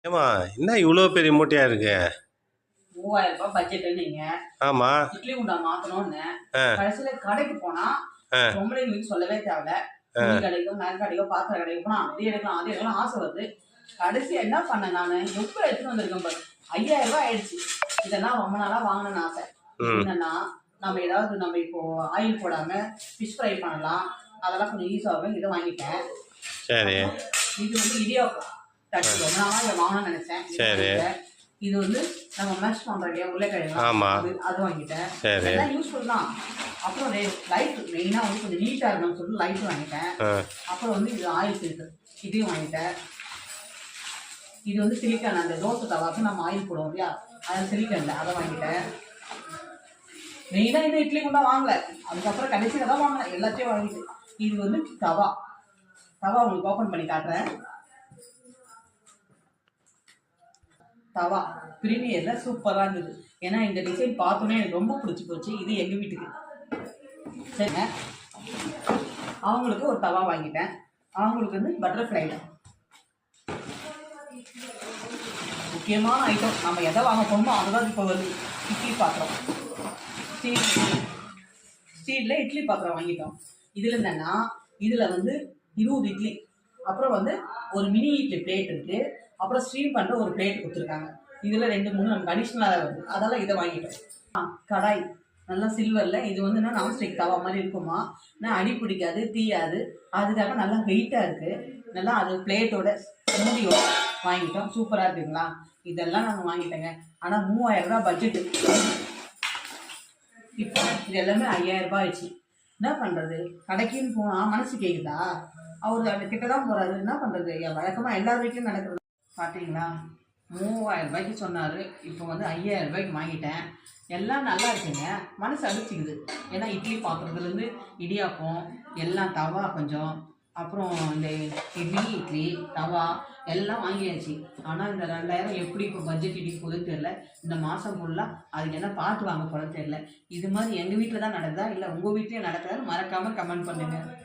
ஏம்மா என்ன இவ்வளோ பெரிய மூட்டையா இருக்கு? 3000 ரூபாய் பட்ஜெட்டுன்னீங்க. ஆமா. இட்லி குண்டா மாத்தணும்னு. ஆ கடைசியில கடைக்கு போனா, ஆ பொம்பளைங்களுக்கு சொல்லவே தேவையில்ல. ஆ துணி கடைக்கோ, நகை கடைக்கோ, பாத்திர கடைக்கோ போனா அது எடுக்கலாம், அது எடுக்கலாம் ஆசை வருது. கடைசியா என்ன பண்ணேன் நானு? எவ்வளோ எடுத்துட்டு வந்திருக்கேன் பாரு. 5000 ரூபாய் ஆயிடுச்சு. இதெல்லாம் ரொம்ப நாளா வாங்கணும்னு ஆசை. ம் என்னன்னா, நம்ம இப்போ ஆயில் போடாம ஃபிஷ் ஃப்ரை பண்ணலாம். அதெல்லாம் கொஞ்சம் ஈஸியாகும். இதை வாங்கிட்டேன். சரி அப்புறம் இது வந்து இடியாப்பம் தட்டு. ரொம்ப நாளா இதை வாங்கணும்னு நினைச்சேன். இது சரி. வாங்கிட்டேன். இது வந்து நம்ம மேஷ் பண்றோம் இல்லையா, உருளைக்கிழங்கு, ஆமா. அது வாங்கிட்டேன். சரி. எல்லாம் யூஸ்ஃபுல் தான். அப்புறம் லைட் மெயினா வந்து கொஞ்சம் நீட்டா இருக்கணும்னு சொல்லிட்டு லைட் வாங்கிட்டேன். ஆ அப்புறம் வந்து இது ஆயில் ஃபில்டர், இதையும் வாங்கிட்டேன். இது வந்து சிலிக்கான், அந்த தோசை தவாக்கு நம்ம ஆயில் போடுவோம் இல்லையா, அது சிலிக்கான்ல, அதை வாங்கிட்டேன். மெயினா இந்த இட்லி குண்டா வாங்கல, அதுக்கப்புறம் கடைசியில தான் வாங்கினேன். எல்லாத்தையும் வாங்கிட்டு. இது வந்து தவா. தவா உங்களுக்கு ஓப்பன் பண்ணி காட்டுறேன். தவா பிரீமியர்ல சூப்பரா இருந்தது. ஏன்னா இந்த டிசைன் பார்த்தோன்னே எனக்கு ரொம்ப பிடிச்சி போச்சு. இது எங்க வீட்டுக்கு சரிங்க. அவங்களுக்கு ஒரு தவா வாங்கிட்டேன். அவங்களுக்கு வந்து பட்டர்ஃப்ளைல முக்கியமான ஐட்டம். நம்ம எதை வாங்க போகணுமோ அதுதான் இப்போ வருது. இட்லி பாத்திரம், ஸ்டீலில் இட்லி பாத்திரம் வாங்கிட்டோம். இதில் என்னன்னா, இதில் வந்து 20 இட்லி, அப்புறம் வந்து ஒரு மினி இட்லி பிளேட் இருக்குது, அப்புறம் ஸ்ட்ரீம் பண்ணுற ஒரு பிளேட் கொடுத்துருக்காங்க. இதில் 2 3 நமக்கு அடிஷ்னலாக வருது. அதெல்லாம் இதை வாங்கிட்டோம். கடாய் நல்லா சில்வரில். இது வந்து என்ன நான்ஸ்டிக் தவா மாதிரி இருக்குமா, ஆனால் அடி பிடிக்காது, தீயாது. அதுக்காக நல்லா வெயிட்டாக இருக்குது. நல்லா அது பிளேட்டோட மூடியோட வாங்கிட்டோம். சூப்பராக இருக்குங்களா? இதெல்லாம் நாங்கள் வாங்கிட்டோங்க. ஆனால் 3000 ரூபா பட்ஜெட்டு. இப்போ இது எல்லாமே 5000 ரூபாய் ஆயிடுச்சு. என்ன பண்ணுறது? கடைக்குன்னு போனால் மனசு கேட்குதா? அவர் அந்த கிட்ட தான் போகிறாரு. என்ன பண்ணுறது? என் வழக்கமாக எல்லார் வீட்லையும் நடக்கிறது. பார்த்தீங்களா, 3000 ரூபாய்க்கு சொன்னார். இப்போ வந்து 5000 ரூபாய்க்கு வாங்கிட்டேன். எல்லாம் நல்லா இருக்குங்க. மனசு அடிச்சுக்குது. ஏன்னா இட்லி பாத்திரத்துலேருந்து இடியாப்பம் எல்லாம், தவா கொஞ்சம், அப்புறம் இந்த மினி இட்லி தவா எல்லாம் வாங்கியாச்சு. ஆனால் இந்த 2000 எப்படி இப்போ பட்ஜெட் இடிக்க போகுதுன்னு தெரியல. இந்த மாதம் ஃபுல்லாக அதுக்கு என்ன பார்த்து வாங்க போகிறேன்னு தெரியல. இது மாதிரி எங்கள் வீட்டில் தான் நடக்குதா இல்லை உங்கள் வீட்லேயும் நடக்குதான்னு மறக்காமல் கமெண்ட் பண்ணுங்கள்.